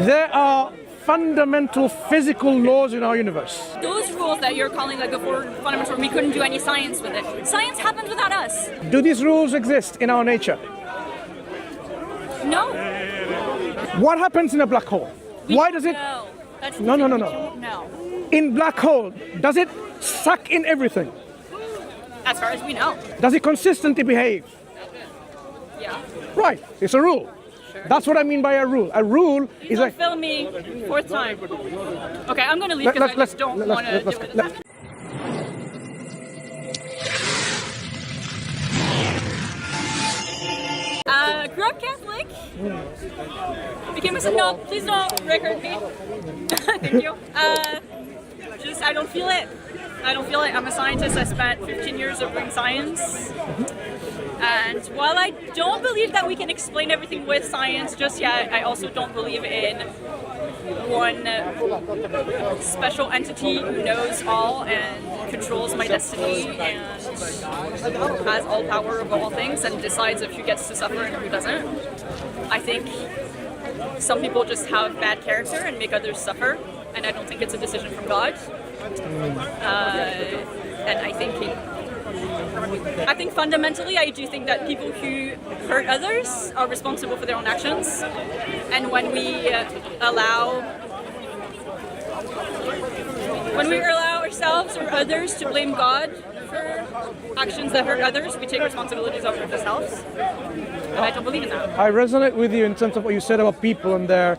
There are fundamental physical laws in our universe. Those rules that you're calling like a fundamental, we couldn't do any science with it. Science happens without us. Do these rules exist in our nature? No. What happens in a black hole? Why does it? No. That's No. No. In black hole, does it suck in everything? As far as we know. Does it consistently behave? Yeah. Right, it's a rule. Sure. That's what I mean by a rule. A rule is like... Film me fourth time. Okay, I'm going to leave because I just don't want to deal with it. Grew up Catholic. Became a no, please don't record me. Thank you. Just I don't feel it. I'm a scientist. I spent 15 years of doing science. And while I don't believe that we can explain everything with science just yet, I also don't believe in one special entity who knows all and controls my destiny and has all power over all things and decides if who gets to suffer and who doesn't. I think some people just have bad character and make others suffer, and I don't think it's a decision from God. And I think fundamentally, I do think that people who hurt others are responsible for their own actions. And when we allow ourselves or others to blame God for actions that hurt others, we take responsibilities over ourselves. And I don't believe in that. I resonate with you in terms of what you said about people and their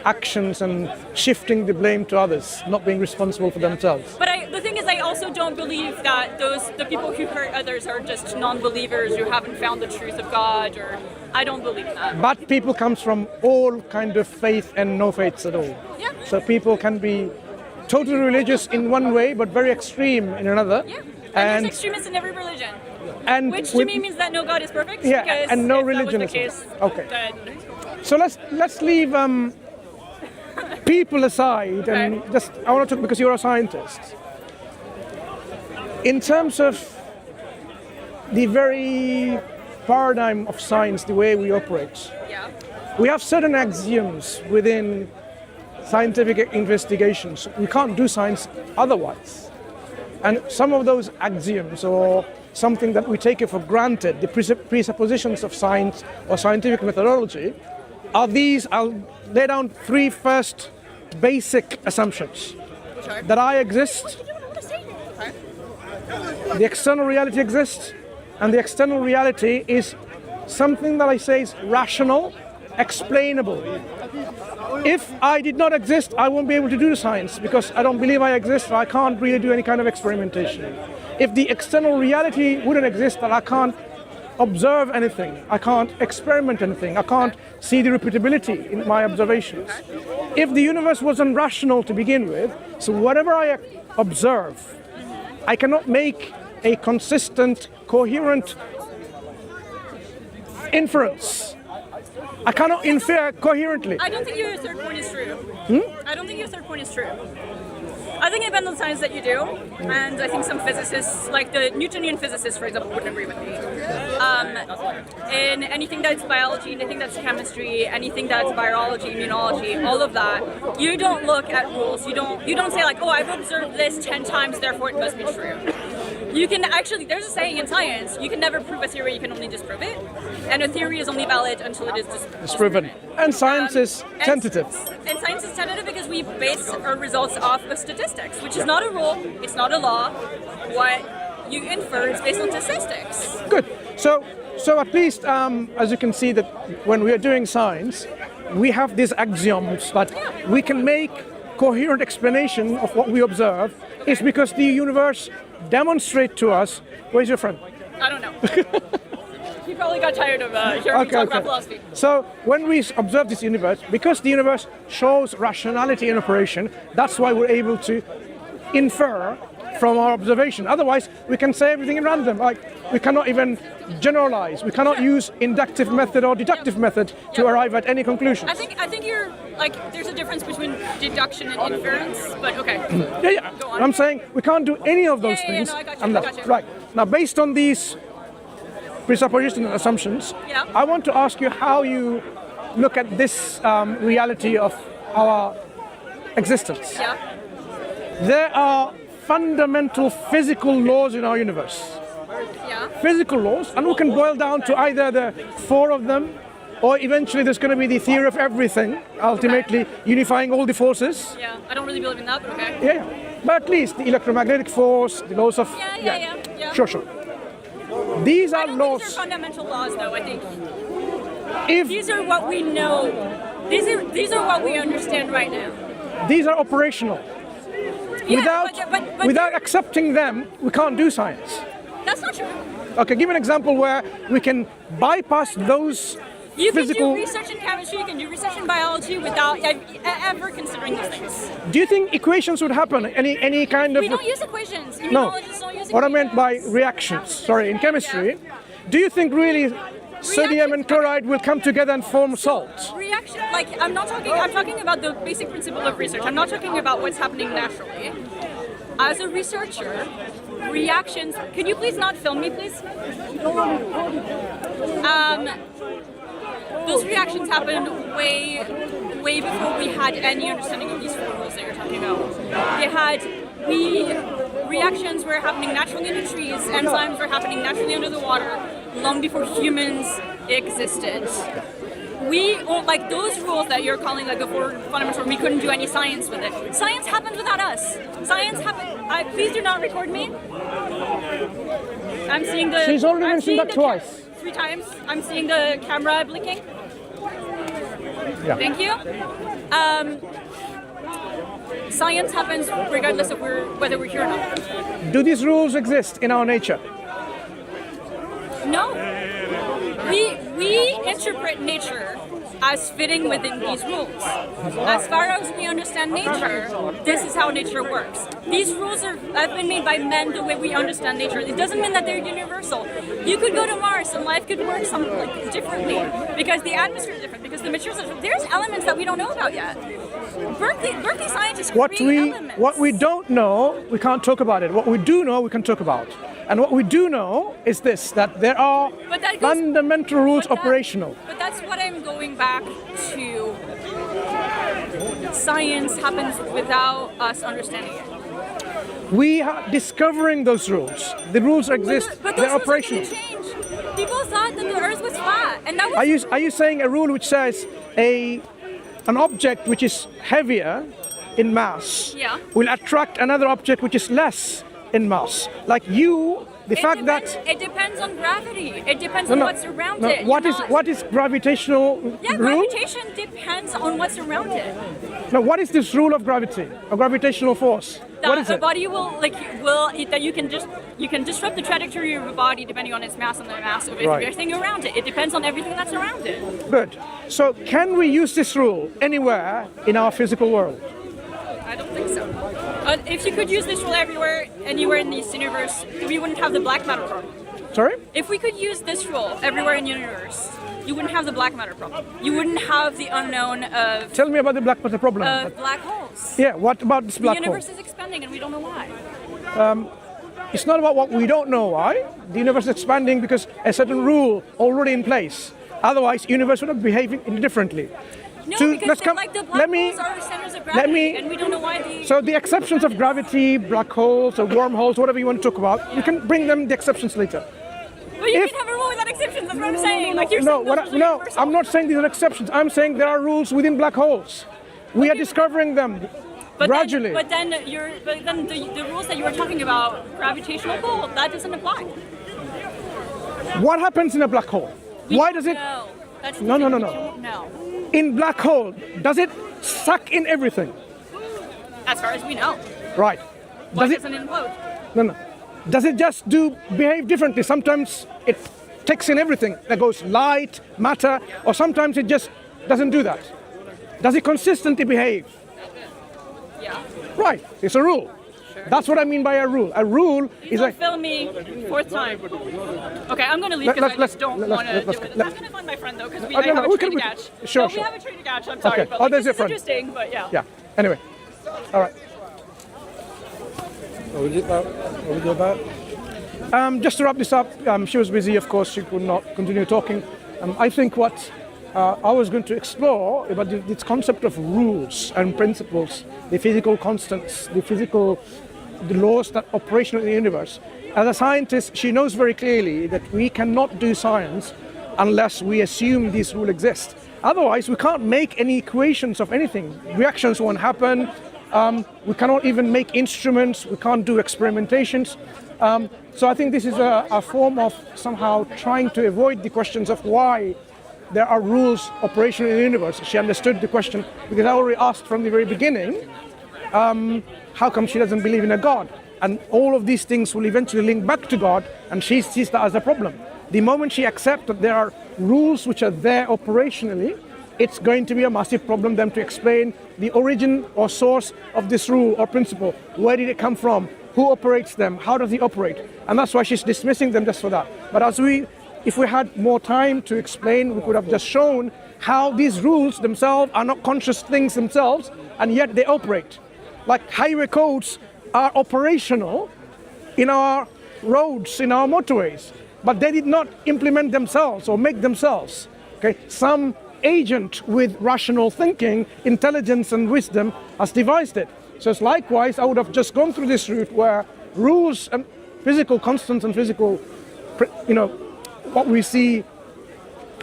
actions and shifting the blame to others, not being responsible for themselves. But the thing is, I also don't believe that the people who hurt others are just non-believers who haven't found the truth of God, or I don't believe that. But people comes from all kind of faith and no faiths at all. Yeah. So people can be totally religious in one way, but very extreme in another. Yeah. And there's extremists in every religion. And which to me means that no God is perfect. Yeah, because and no if religion that was the is case, okay. Then so let's leave people aside, and just I want to talk because you're a scientist. In terms of the very paradigm of science, the way we operate, we have certain axioms within scientific investigations. We can't do science otherwise. And some of those axioms, or something that we take it for granted, the presuppositions of science or scientific methodology, are these. I'll lay down three first basic assumptions. Sure. That I exist, the external reality exists, and the external reality is something that I say is rational, explainable. If I did not exist, I won't be able to do the science because I don't believe I exist, so I can't really do any kind of experimentation. If the external reality wouldn't exist, then I can't observe anything, I can't experiment anything, I can't see the repeatability in my observations. If the universe wasn't rational to begin with, so whatever I observe, I cannot make a consistent, coherent inference. I cannot infer coherently. I don't think your third point is true. I don't think your third point is true. I think it depends on the science that you do, and I think some physicists, like the Newtonian physicists, for example, wouldn't agree with me. In anything that's biology, anything that's chemistry, anything that's virology, immunology, all of that, you don't look at rules. You don't say like, oh, I've observed this 10 times, therefore it must be true. You can actually, there's a saying in science, you can never prove a theory, you can only disprove it. And a theory is only valid until it is disproven. And science is tentative. And science is tentative because we base our results off of statistics, which is not a rule, it's not a law. What you infer is based on statistics. Good. So at least, as you can see, that when we are doing science, we have these axioms that we can make coherent explanation of what we observe. It's because the universe demonstrates to us. Where's your friend? I don't know. He probably got tired of hearing me talk about philosophy. So when we observe this universe, because the universe shows rationality in operation, that's why we're able to infer from our observation. Otherwise, we can say everything in random. Like, we cannot even generalize. We cannot use inductive method or deductive method to arrive at any conclusions. I think you're like, there's a difference between deduction and inference, but okay. Yeah. Go on. I'm saying we can't do any of those things. No, I got you. Right. Now, based on these presuppositions and assumptions, I want to ask you how you look at this reality of our existence. Yeah. There are fundamental physical laws in our universe. Yeah. Physical laws, and we can boil down to either the 4 of them, or eventually there's going to be the theory of everything, ultimately unifying all the forces. Yeah. I don't really believe in that, but okay. Yeah, but at least the electromagnetic force, the laws of... Yeah. Sure. These are I don't laws. think these are fundamental laws, though. I think If these are what we know. These are what we understand right now. these are operational. Yeah, but Without accepting them, we can't do science. that's not true. Okay, give an example where we can bypass those You physical... can do research in chemistry, you can do research in biology without ever considering those things. Do you think equations would happen? Any kind of... We don't use equations. No, Immunologists don't use equations. what I meant by reactions, sorry, in chemistry, do you think really sodium and chloride will come together and form salt? Reaction, like I'm talking about the basic principle of research. I'm not talking about what's happening naturally. As a researcher, reactions, can you please not film me, please? Those reactions happened way before we had any understanding of these 4 rules that you're talking about. Reactions were happening naturally in the trees, enzymes were happening naturally under the water, long before humans existed. Like those rules that you're calling like the 4 fundamental, we couldn't do any science with it. Science happened without us. Science happened, please do not record me. I'm seeing the... She's already mentioned that twice. 3 times. I'm seeing the camera blinking. Yeah. Thank you. Science happens regardless of whether we're here or not. Do these rules exist in our nature? No. We interpret nature as fitting within these rules. As far as we understand nature, this is how nature works. These rules have been made by men the way we understand nature. It doesn't mean that they're universal. You could go to Mars and life could work differently because the atmosphere is different, because the materials are different. There's elements that we don't know about yet. Berkeley scientists create elements. What we don't know, we can't talk about it. What we do know, we can talk about. And what we do know is this, that there are fundamental rules operational. But that's what I'm going back to. Science happens without us understanding it. We are discovering those rules. The rules exist, But they're those rules operational. are going to change. People thought that the Earth was flat, and that was... Are you saying a rule which says an object which is heavier in mass will attract another object which is less in mass? Like it depends on gravity. It depends on what's around it. What is gravitational rule? Gravitation depends on what's around it. Now, what is this rule of gravity, of gravitational force? What is The it? body that you can disrupt the trajectory of a body depending on its mass and the mass of everything around it. It depends on everything that's around it. Good. So, can we use this rule anywhere in our physical world? I don't think so. If you could use this rule anywhere in this universe, we wouldn't have the black matter problem. Sorry? If we could use this rule everywhere in the universe, you wouldn't have the black matter problem. You wouldn't have the unknown of... Tell me about the black matter problem. Of black holes. Yeah, what about this black hole? The universe is expanding and we don't know why. It's not about what we don't know why. The universe is expanding because a certain rule already in place. Otherwise, the universe would have behaving differently. No, because the black holes are centers of gravity, and we don't know why they... So the exceptions of gravity, black holes, or wormholes, whatever you want to talk about, you can bring them the exceptions later. Well, you can have a rule without exceptions, that's what I'm saying. Like you're I'm not saying these are exceptions. I'm saying there are rules within black holes. We are discovering them gradually. But then the rules that you were talking about, gravitational pull, that doesn't apply. What happens in a black hole? Why does it... No. That's No. No. In black hole, does it suck in everything? As far as we know. Right. Why doesn't it implode? No. Does it just behave differently? Sometimes it takes in everything. That goes light, matter, or sometimes it just doesn't do that. Does it consistently behave? Yeah. Right. It's a rule. Sure. That's what I mean by a rule. A rule is like... Film me 4th time. Okay, I'm going to leave because I just don't want to do it. I'm going to find my friend though because we have a tree to catch. Sure. We have a tree to catch, I'm sorry. Okay. But There's this your is interesting, but yeah. Yeah. Anyway. All right. What was it about? Just to wrap this up, she was busy, of course, she could not continue talking. I think what I was going to explore about this concept of rules and principles, the physical constants, the laws that are operational in the universe. As a scientist, she knows very clearly that we cannot do science unless we assume these rules exist. Otherwise, we can't make any equations of anything. Reactions won't happen. We cannot even make instruments. We can't do experimentations. So I think this is a form of somehow trying to avoid the questions of why there are rules operational in the universe. She understood the question because I already asked from the very beginning, how come she doesn't believe in a God? And all of these things will eventually link back to God, and she sees that as a problem. The moment she accepts that there are rules which are there operationally, it's going to be a massive problem then to explain the origin or source of this rule or principle. Where did it come from? Who operates them? How does it operate? And that's why she's dismissing them just for that. But if we had more time to explain, we could have just shown how these rules themselves are not conscious things themselves, and yet they operate. Like highway codes are operational in our roads, in our motorways, but they did not implement themselves or make themselves. Okay, some agent with rational thinking, intelligence and wisdom has devised it. So it's likewise, I would have just gone through this route where rules and physical constants and physical, what we see,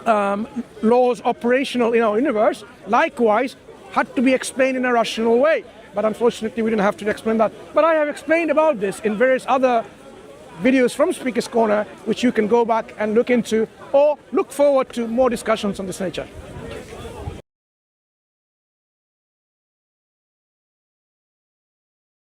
laws operational in our universe, likewise had to be explained in a rational way. But unfortunately, we didn't have to explain that. But I have explained about this in various other videos from Speaker's Corner, which you can go back and look into, or look forward to more discussions on this nature.